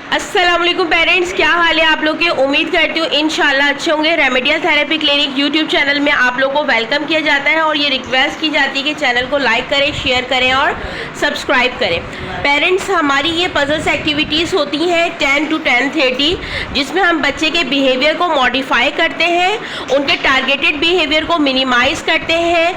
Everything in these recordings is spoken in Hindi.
अस्सलाम वालेकुम पेरेंट्स, क्या हाल है आप लोग के। उम्मीद करती हूँ इंशाल्लाह अच्छे होंगे। Remedial therapy clinic YouTube channel में आप लोग को वेलकम किया जाता है और ये रिक्वेस्ट की जाती है कि चैनल को लाइक करें, शेयर करें और सब्सक्राइब करें। पेरेंट्स, हमारी ये पजल्स एक्टिविटीज़ होती हैं 10 to 10:30, जिसमें हम बच्चे के बिहेवियर को मॉडिफाई करते हैं, उनके टारगेटेड बिहेवियर को मिनिमाइज़ करते हैं।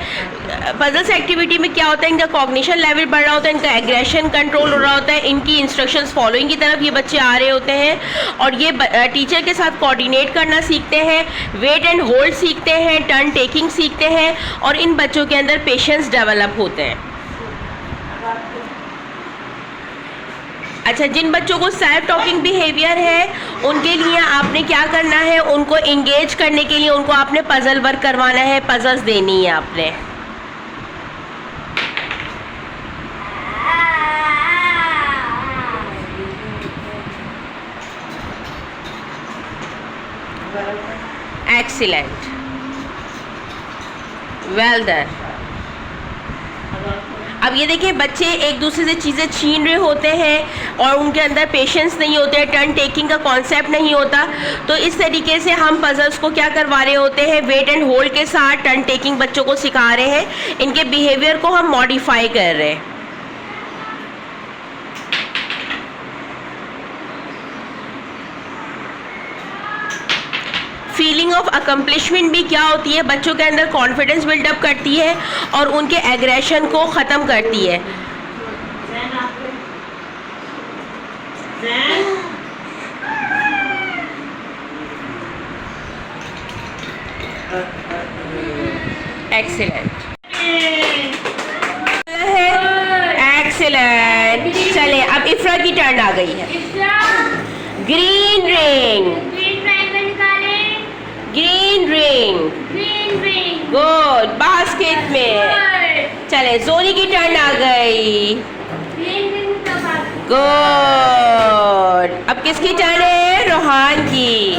पजल्स एक्टिविटी में क्या होता है, इनका कॉग्निशन लेवल बढ़ रहा होता है, इनका एग्रेशन कंट्रोल हो रहा होता है, इनकी इंस्ट्रक्शंस फॉलोइंग की तरफ ये बच्चे आ रहे होते हैं और ये टीचर के साथ कोऑर्डिनेट करना सीखते हैं, वेट एंड होल्ड सीखते हैं, टर्न टेकिंग सीखते हैं और इन बच्चों के अंदर पेशेंस डेवलप होते हैं। अच्छा, जिन बच्चों को सेल्फ टॉकिंग बिहेवियर है उनके लिए आपने क्या करना है, उनको इंगेज करने के लिए उनको आपने पजल वर्क करवाना है, पजल्स देनी है आपने। Excellent, well done. अब ये देखिए, बच्चे एक दूसरे से चीज़ें छीन रहे होते हैं और उनके अंदर पेशेंस नहीं होते हैं, टर्न टेकिंग का कॉन्सेप्ट नहीं होता। तो इस तरीके से हम पजल्स को क्या करवा रहे होते हैं, वेट एंड होल्ड के साथ टर्न टेकिंग बच्चों को सिखा रहे हैं, इनके बिहेवियर को हम मॉडिफाई कर रहे हैं। फीलिंग ऑफ अकम्पलिशमेंट भी क्या होती है, बच्चों के अंदर कॉन्फिडेंस बिल्डअप करती है और उनके एग्रेशन को ख़त्म करती है। Excellent, excellent. चले, अब इफ्रा की टर्न आ गई है। Green ring, green ring, good. Basket में। चले, जोनी की टर्न आ गई। गुड। अब किसकी टर्न है, रोहान की।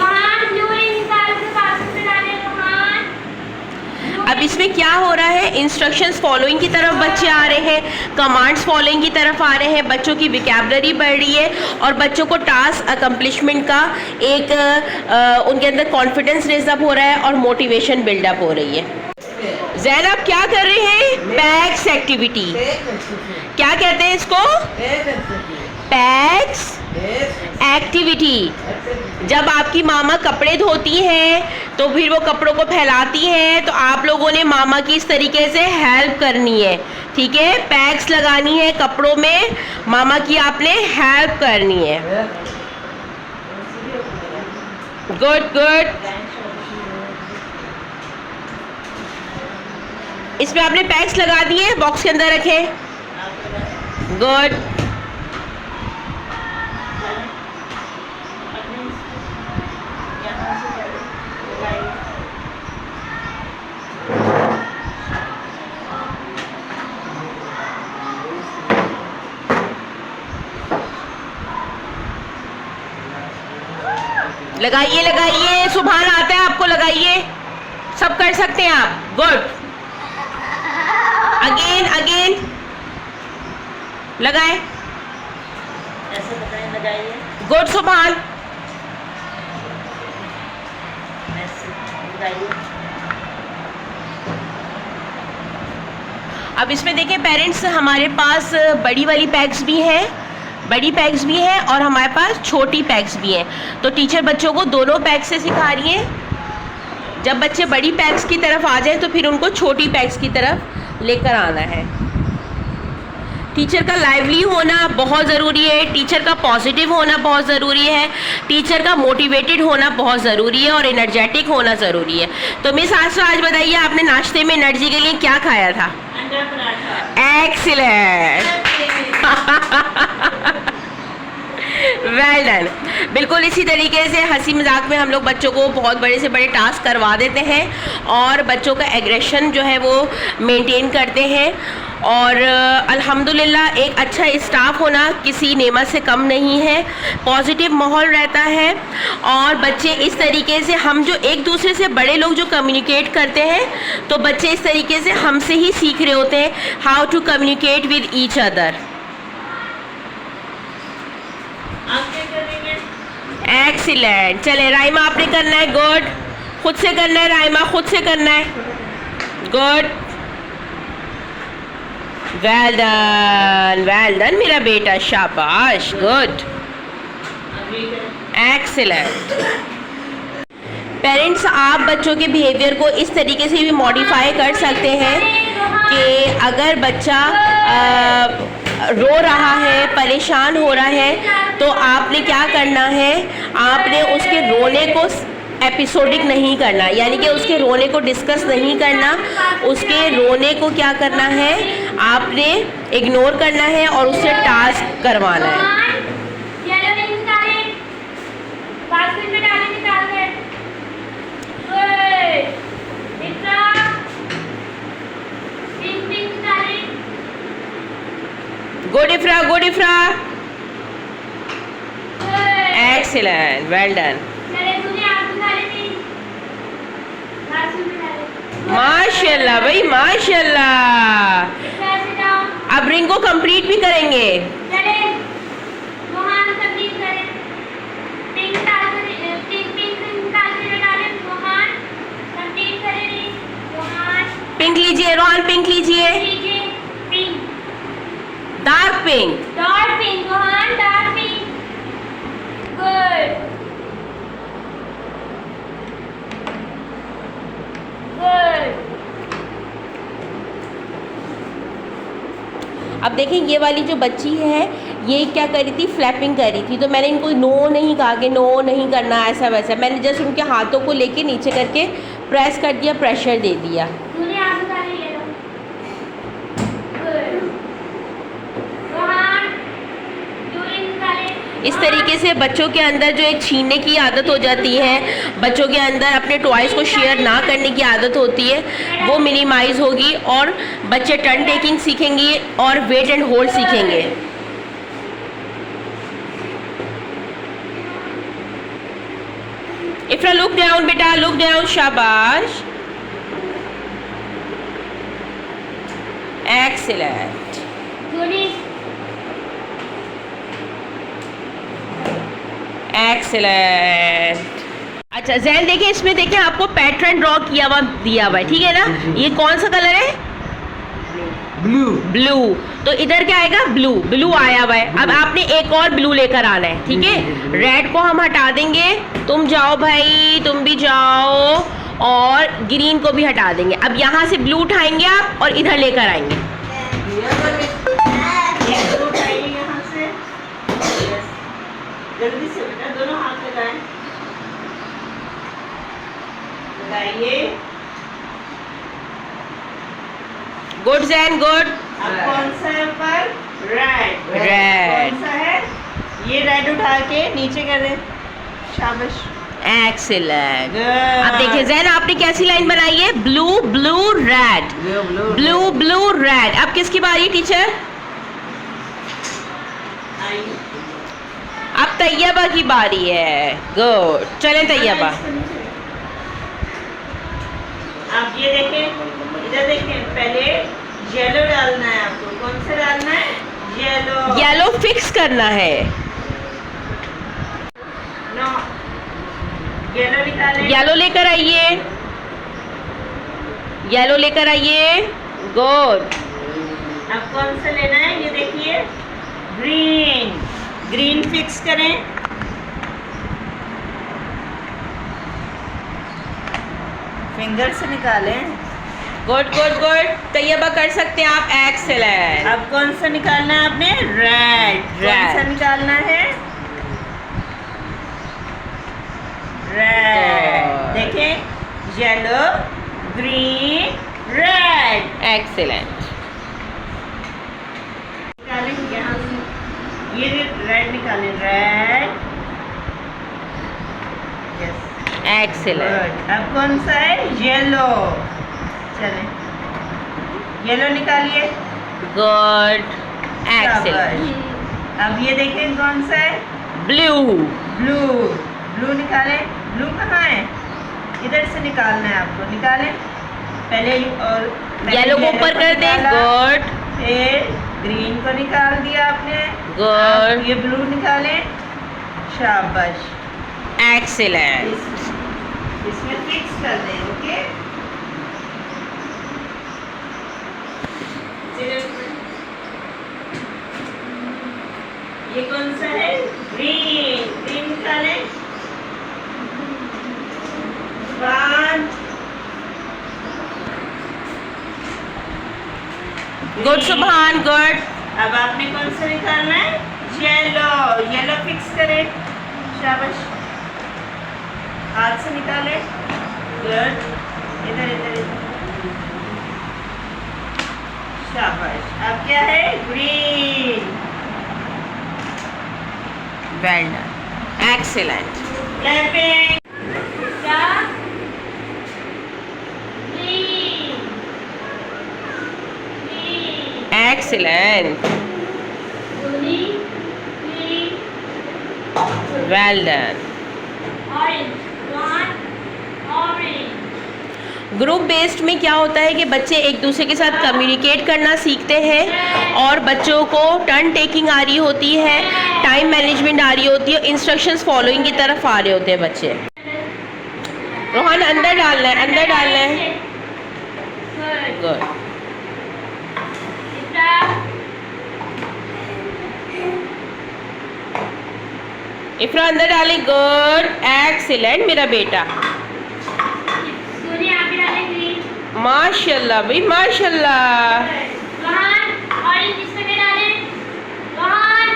अब इसमें क्या हो रहा है, इंस्ट्रक्शंस फॉलोइंग की तरफ बच्चे आ रहे हैं, कमांड्स फॉलोइंग की तरफ आ रहे हैं, बच्चों की विकैबुलरी बढ़ रही है और बच्चों को टास्क अकम्पलिशमेंट का एक उनके अंदर कॉन्फिडेंस रेजअप हो रहा है और मोटिवेशन बिल्डअप हो रही है। ज़ैनब क्या कर रहे हैं, पैक्स एक्टिविटी। क्या कहते हैं इसको, पैक्स एक्टिविटी। जब आपकी मामा कपड़े धोती हैं तो फिर वो कपड़ों को फैलाती हैं, तो आप लोगों ने मामा की इस तरीके से हेल्प करनी है, ठीक है। पैक्स लगानी है कपड़ों में, मामा की आपने हेल्प करनी है। Good good. इसमें आपने पैक्स लगा दिए, बॉक्स के अंदर रखें। गुड। लगाइए लगाइए, सुभान आता है आपको, लगाइए, सब कर सकते हैं आप। गुड। अगेन अगेन लगाएं, ऐसे बताएं, लगाइए। गुड सुभान। ऐसे लगाइए। अब इसमें देखें पेरेंट्स, हमारे पास बड़ी वाली पैक्स भी हैं, बड़ी पैक्स भी हैं और हमारे पास छोटी पैक्स भी हैं। तो टीचर बच्चों को दोनों पैक्स से सिखा रही है। जब बच्चे बड़ी पैक्स की तरफ आ जाए तो फिर उनको छोटी पैक्स की तरफ लेकर आना है। टीचर का लाइवली होना बहुत ज़रूरी है, टीचर का पॉजिटिव होना बहुत ज़रूरी है, टीचर का मोटिवेटेड होना बहुत ज़रूरी है और एनर्जेटिक होना ज़रूरी है। तो मिस आसरा, आज बताइए आपने नाश्ते में एनर्जी के लिए क्या खाया था। अंडा पराठा। Excellent, well done. बिल्कुल इसी तरीके से हंसी मजाक में हम लोग बच्चों को बहुत बड़े से बड़े टास्क करवा देते हैं और बच्चों का एग्रेशन जो है वो मेंटेन करते हैं। और अल्हम्दुलिल्लाह एक अच्छा स्टाफ होना किसी नेमत से कम नहीं है। पॉजिटिव माहौल रहता है और बच्चे इस तरीके से, हम जो एक दूसरे से बड़े लोग जो कम्युनिकेट करते हैं तो बच्चे इस तरीके से हमसे ही सीख रहे होते हैं how to communicate with each other. आप क्या करेंगे? एक्सीलेंट। चले राइमा आपने करना है, गुड। खुद से करना है राइमा, खुद से करना है, गुड। वेल डन मेरा बेटा, शाबाश, गुड, एक्सीलेंट। पेरेंट्स, आप बच्चों के बिहेवियर को इस तरीके से भी मॉडिफाई कर सकते हैं कि अगर बच्चा रो रहा है, परेशान हो रहा है, तो आपने क्या करना है, आपने उसके रोने को एपिसोडिक नहीं करना, यानी कि उसके रोने को डिस्कस नहीं करना। उसके रोने को क्या करना है, आपने इग्नोर करना है और उससे टास्क करवाना है। Good इफ्रा, good इफ्रा, excellent, well done, माशाल्लाह भाई, माशाल्लाह। अब रिंग को कंप्लीट भी करेंगे। पिंक लीजिए रोहन, पिंक लीजिए, dark pink, dark pink Rohan, dark pink, good good. अब देखें ये वाली जो बच्ची है, ये क्या कर रही थी, फ्लैपिंग कर रही थी, तो मैंने इनको नो नहीं कहा कि नो नहीं करना ऐसा वैसा, मैंने जस्ट उनके हाथों को लेके नीचे करके प्रेस कर दिया, प्रेशर दे दिया। इस तरीके से बच्चों के अंदर जो एक छीनने की आदत हो जाती है, बच्चों के अंदर अपने टॉयज़ को शेयर ना करने की आदत होती है, वो मिनिमाइज होगी और बच्चे टर्न टेकिंग सीखेंगे और वेट एंड होल्ड सीखेंगे। इफ्रा लुक डाउन बेटा, लुक डाउन, शाबाश, एक्सीलेंट, एक्सीलेंट। अच्छा जैन देखिए, इसमें देखिए आपको पैटर्न ड्रॉ किया हुआ दिया हुआ है, ठीक है ना। ये कौन सा कलर है, ब्लू, ब्लू, तो इधर क्या आएगा, ब्लू, ब्लू आया हुआ है। अब आपने एक और ब्लू लेकर आना है, ठीक है। रेड को हम हटा देंगे, तुम जाओ भाई, तुम भी जाओ, और ग्रीन को भी हटा देंगे। अब यहाँ से ब्लू उठाएंगे आप और इधर लेकर आएंगे। जल्दी से बेटा, दोनों हाथ लगाएं, लगाइए, गुड जैन, गुड। अब कौन सा है ऊपर, रेड, रेड, कौन सा है, ये रेड उठा के नीचे कर दे, शाबाश, एक्सीलेंट। अब देखिए जैन, आपने कैसी लाइन बनाई है, blue blue red, blue blue red. अब किसकी बारी टीचर, अब तैयबा की बारी है, गुड, चलें तैयबा। अब ये देखें, इधर देखें, पहले येलो डालना है आपको, कौन सा डालना है, येलो, येलो फिक्स करना है, नो, येलो निकालें, येलो लेकर आइए, येलो लेकर आइए, गुड। अब कौन सा लेना है, ये देखिए, ग्रीन, ग्रीन फिक्स करें, फिंगर से निकालें, गुड गुड गुड, तैयबा कर सकते हैं आप, एक्सेलेंट। अब कौन सा निकालना है आपने, रेड, कौन सा निकालना है, रेड, देखें, येलो, ग्रीन, रेड, एक्सेलेंट। निकालें यहाँ से, ये रेड निकालें, रेड, यस, एक्सेलेंट। अब कौन सा है, येलो, चलें, येलो निकालिए, गुड, एक्सेलेंट। शाबाश। अब ये देखें कौन सा है, ब्लू, ब्लू, ब्लू निकालें, ब्लू कहाँ है, इधर से निकालना है आपको, निकालें, पहले और येलो को ऊपर कर दे, गुड, फिर ग्रीन को निकाल दिया आपने, गुड, ये ब्लू निकालें, शाबाश, एक्सीलेंट। इसमें फिक्स कर दें। ओके, ये कौन सा है? ग्रीन। ग्रीन निकालें। 1 गुड सुभान, गुड। अब आपने कौन सा निकालना है? येलो। येलो फिक्स करें। शाबाश, हाथ से निकाले। गुड, इधर इधर इधर। शाबाश। अब क्या है? Green. Well done, excellent. Clapping. क्या? Green. Green. Excellent, green. Green. Well done. Orange. One orange. Group based में क्या होता है कि बच्चे एक दूसरे के साथ कम्युनिकेट करना सीखते हैं और बच्चों को टर्न टेकिंग आ रही होती है, टाइम मैनेजमेंट आ रही होती है, इंस्ट्रक्शंस फॉलोइंग की तरफ आ रहे होते हैं बच्चे। रोहन अंदर डालना है, अंदर डालना है। गुड। गुड, इफ्रा अंदर डाले। गुड, एक्सीलेंट मेरा बेटा, सोनिया आप भी डालें ग्रीन। माशाल्लाह भाई माशाल्लाह। रोहन ऑरेंज इसमें भी डालें। रोहन।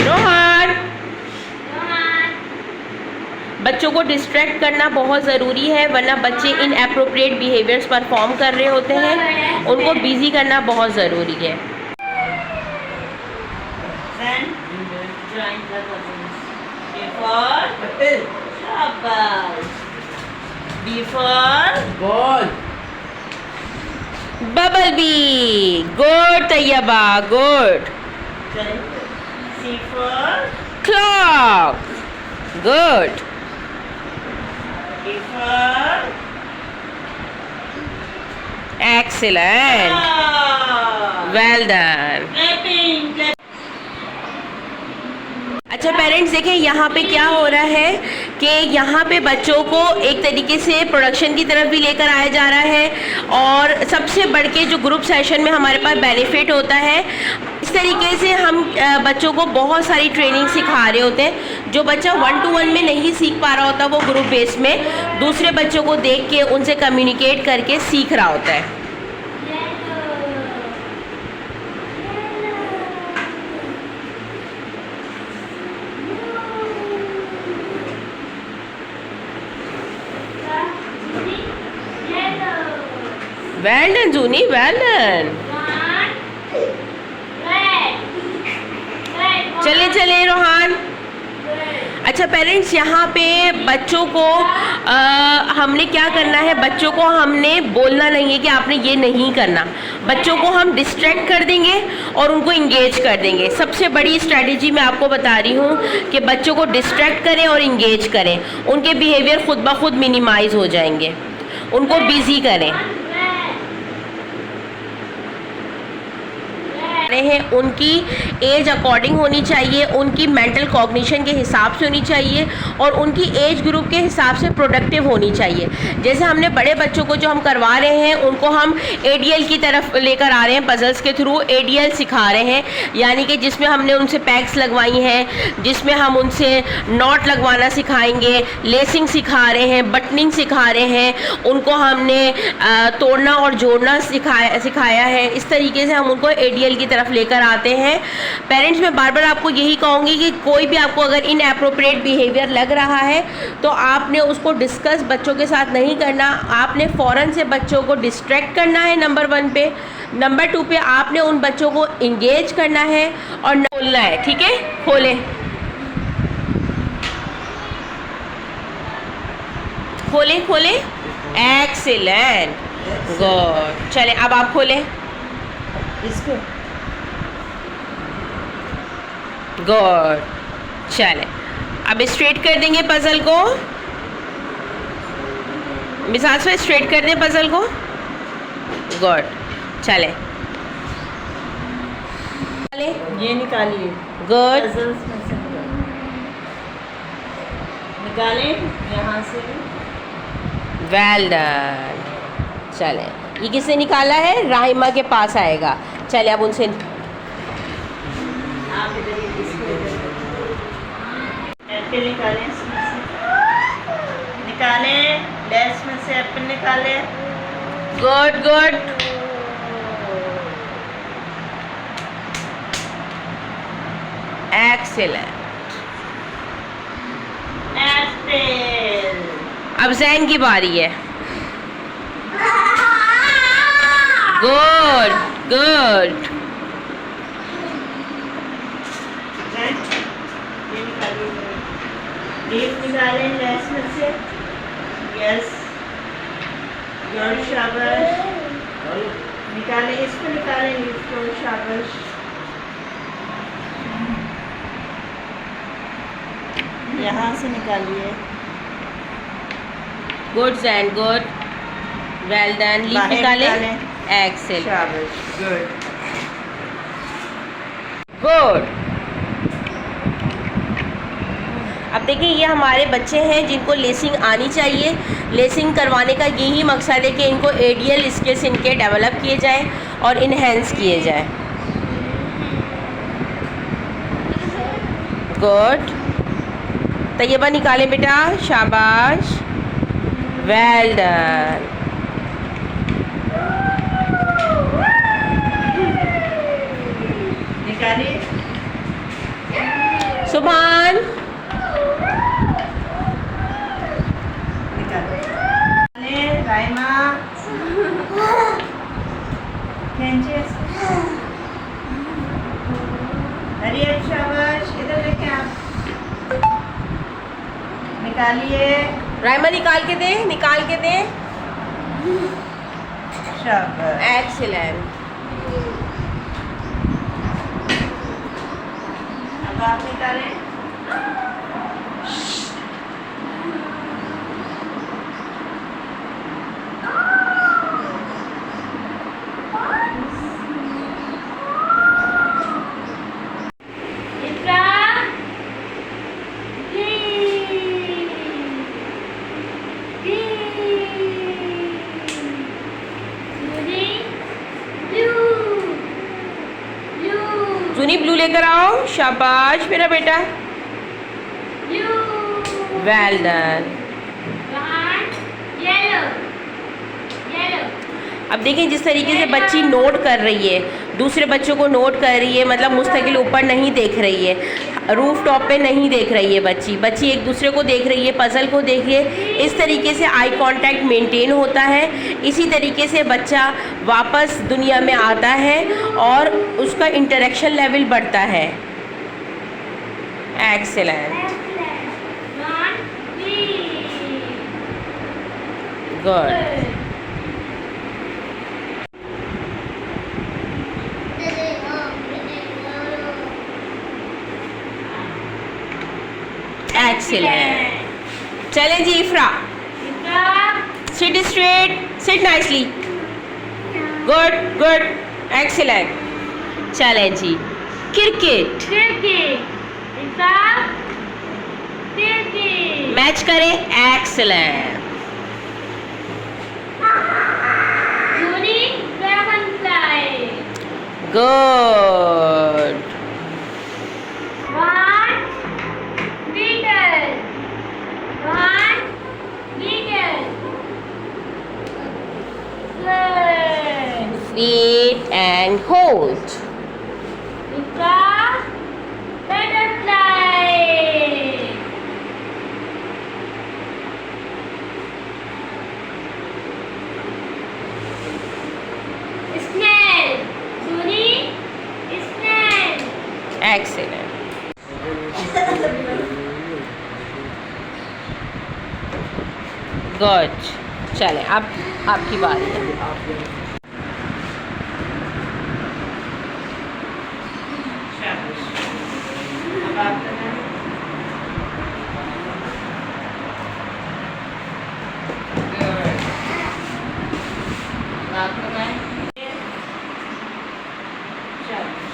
रोहन, रोहन। बच्चों को डिस्ट्रैक्ट करना बहुत ज़रूरी है, वरना बच्चे इनएप्रोप्रिएट बिहेवियर्स परफॉर्म कर रहे होते हैं, उनको बिजी करना बहुत ज़रूरी है। Then you will join the cousins. A for shabash. B for ball. Bubble B, good Taiba, good. C for clock, good. A for excellent, well done. clapping. अच्छा पेरेंट्स देखें यहाँ पे क्या हो रहा है कि यहाँ पे बच्चों को एक तरीके से प्रोडक्शन की तरफ भी लेकर आया जा रहा है, और सबसे बढ़ के जो ग्रुप सेशन में हमारे पास बेनिफिट होता है, इस तरीके से हम बच्चों को बहुत सारी ट्रेनिंग सिखा रहे होते हैं। जो बच्चा 1-to-1 में नहीं सीख पा रहा होता, वो ग्रुप बेस में दूसरे बच्चों को देख के उनसे कम्युनिकेट करके सीख रहा होता है। वेल डन जूनी, वेल डन। चले चले रोहान। अच्छा पेरेंट्स, यहाँ पे बच्चों को हमने क्या करना है, बच्चों को हमने बोलना नहीं है कि आपने ये नहीं करना, बच्चों को हम डिस्ट्रैक्ट कर देंगे और उनको इंगेज कर देंगे। सबसे बड़ी स्ट्रैटेजी मैं आपको बता रही हूँ कि बच्चों को डिस्ट्रैक्ट करें और इंगेज करें, उनके बिहेवियर खुद ब खुद मिनिमाइज हो जाएंगे। उनको बिजी करें हैं, उनकी एज अकॉर्डिंग होनी चाहिए, उनकी मेंटल कॉग्निशन के हिसाब से होनी चाहिए और उनकी एज ग्रुप के हिसाब से प्रोडक्टिव होनी चाहिए। जैसे हमने बड़े बच्चों को जो हम करवा रहे हैं, उनको हम एडीएल की तरफ लेकर आ रहे हैं, पजल्स के थ्रू एडीएल सिखा रहे हैं, यानी कि जिसमें हमने उनसे पैक्स लगवाई हैं, जिसमें हम उनसे नॉट लगवाना सिखाएंगे, लेसिंग सिखा रहे हैं, बटनिंग सिखा रहे हैं, उनको हमने तोड़ना और जोड़ना सिखाया है। इस तरीके से हम उनको एडीएल की तरफ लेकर आते हैं। पेरेंट्स, मैं बार बार आपको यही कहूँगी कि कोई भी आपको अगर इनएप्रोप्रिएट बिहेवियर लग रहा है तो आपने उसको डिस्कस बच्चों के साथ नहीं करना, आपने फ़ौरन से बच्चों को डिस्ट्रैक्ट करना है नंबर 1 पे। नंबर 2 पे आपने उन बच्चों को इंगेज करना है और बोलना है। ठीक है, खोलें खोलें खोलें, एक्सीलेंट, गुड। चलें अब आप खोलें, इसको गुड। चलें अब स्ट्रेट कर देंगे पजल को, मिसाज से स्ट्रेट कर दें पजल को, गुड। चलें ये निकालिए, गुड। puzzles में से निकालें यहाँ से। Well done. चले, ये किसने निकाला है? राहिमा के पास आएगा। चले अब उनसे आप इधर ही इसको इधर एप्पल निकालें इसमें से। निकालें, लेस में से एप्पल निकालें। Good good. एक्सीलेंट। एप्पल। अब जैन की बारी है। Good good. ये निकालिए, लीफ निकालें लेस में से। यस, गुड, शाबाश। निकालें, इसको निकालें लीफ को। शाबाश। यहाँ से निकालिए। Good Jain, good. Well done. Leaf बाहर निकाले। निकालें। एक्सेलेंट। शाबाश, गुड। गुड। अब देखिए, ये हमारे बच्चे हैं जिनको लेसिंग आनी चाहिए। लेसिंग करवाने का यही मकसद है कि इनको एडीएल स्किल्स इनके डेवलप किए जाएं और इन्हेंस किए जाएं। गुड। तैयबा निकाले बेटा। शाबाश। Well done. निकालिए। सुभान। निकालिए। राइमा। खींचिए। हरी अब, शाबाश। इधर देखें आप। निकालिए। राइमा निकाल के दे, निकाल के दे। शाबाश। एक्सीलेंट। अब आप निकालें। Ikra. जूनी ब्लू लेकर आओ। शाबाश मेरा बेटा। Well done. अब देखें, जिस तरीके से बच्ची नोट कर रही है, दूसरे बच्चों को नोट कर रही है, मतलब मुस्तकिल ऊपर नहीं देख रही है, रूफ टॉप पे नहीं देख रही है बच्ची एक दूसरे को देख रही है, पजल को देख रही है। इस तरीके से आई कांटेक्ट मेंटेन होता है। इसी तरीके से बच्चा वापस दुनिया में आता है और उसका इंटरेक्शन लेवल बढ़ता है। एक्सेलेंट। गुड। एक्सीलेंट। चलें जी Ifra. Sit straight, sit nicely. Good good. Excellent. चलें जी क्रिकेट। मैच करें। Excellent. Good. Feet and hold. Excellent. Good. चलें, अब आपकी बारी है। शाबाश। अब आप लगाएं। अब आप लगाएं। शाबाश।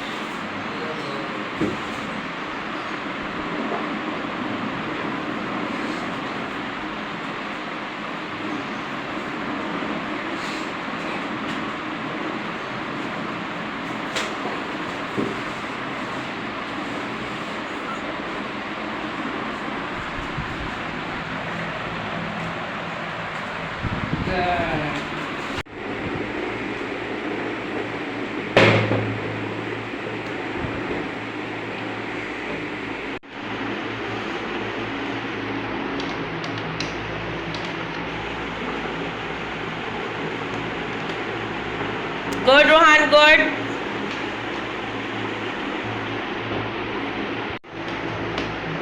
Good Rohan, good.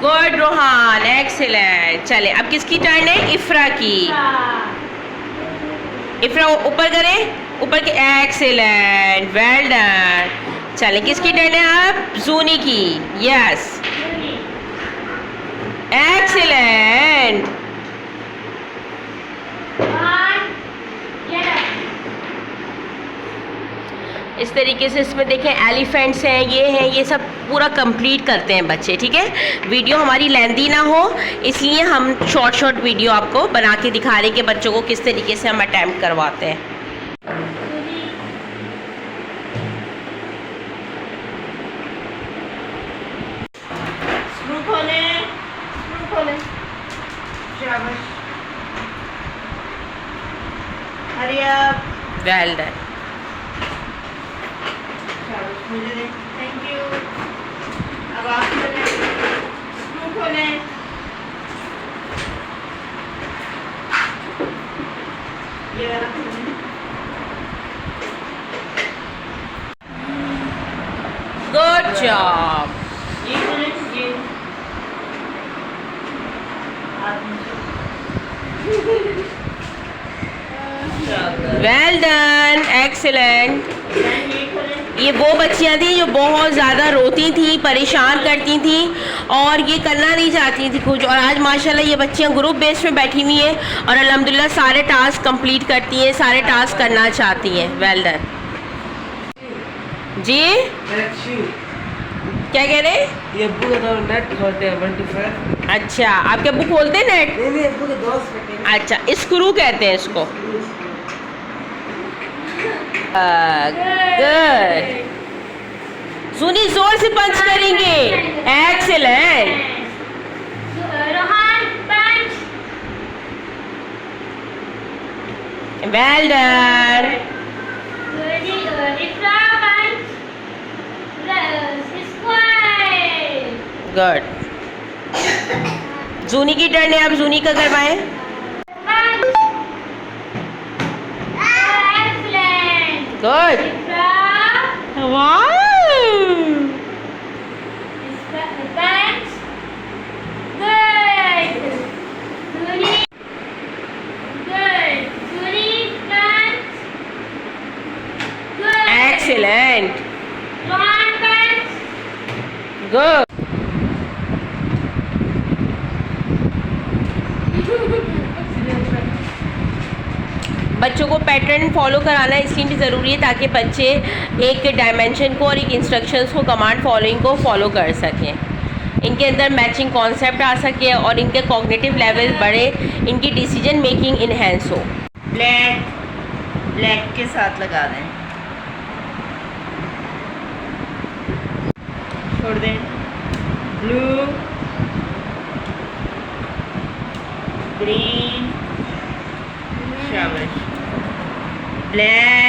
Good Rohan, excellent. चले अब किसकी टर्न है? इफ्रा की। इफ्रा ऊपर करें, ऊपर के। Excellent, well done. चले किसकी टर्न है अब? जूनी की। Yes, excellent. इस तरीके से इसमें देखें एलिफेंट्स हैं, ये सब पूरा कंप्लीट करते हैं बच्चे, ठीक है। वीडियो हमारी लेंथी ना हो इसलिए हम शॉर्ट वीडियो आपको बना के दिखा रहे हैं कि बच्चों को किस तरीके से हम अटेम्प्ट करवाते हैं। स्क्रू खोलें, स्क्रू खोलें। शाबाश। Hurry up. Well done. मुझे दे। Thank you. अब आप खोलें, स्क्रू खोलें। ये वाला खोलें। Good job. ये खोलें, ये। Well done, excellent. ये खोलें। ये वो बच्चियां थी जो बहुत ज़्यादा रोती थी, परेशान करती थी और ये करना नहीं चाहती थी कुछ, और आज माशाल्लाह ये बच्चियां ग्रुप बेस में बैठी हुई हैं और अल्हम्दुलिल्लाह सारे टास्क कंप्लीट करती हैं, सारे टास्क करना चाहती हैं। वेल डन जी। क्या कह रहे? ये बुक तो नेट खोलते हैं 1 to 5। अच्छा, आपके बुक खोलते हैं नेट? नहीं बुक दोस्त करते हैं। अच्छा, स्क्रू कहते हैं इसको। गुड। सुनी जोर से पंच करेंगे। Excellent. Rohan punch. Well done. Ifra punch. Square. Good. Juni की टर्न है, अब जूनी का करवाएं। पंच। एक्सीलेंट। गुड। इफ्रा वाह। पंच। गुड। सुनी। गुड। सुनी पंच। गुड। एक्सीलेंट। रोहान पंच। गुड। बच्चों को पैटर्न फॉलो कराना इसलिए भी ज़रूरी है ताकि बच्चे एक डायमेंशन को और एक इंस्ट्रक्शंस को, कमांड फॉलोइंग को फॉलो कर सकें, इनके अंदर मैचिंग कॉन्सेप्ट आ सके और इनके कॉग्निटिव लेवल बढ़े, इनकी डिसीजन मेकिंग इन्हेंस हो। ब्लैक, ब्लैक के साथ लगा दें। छोड़ दें। ब्लू, ग्रीन, शाबाश। ब्लैक,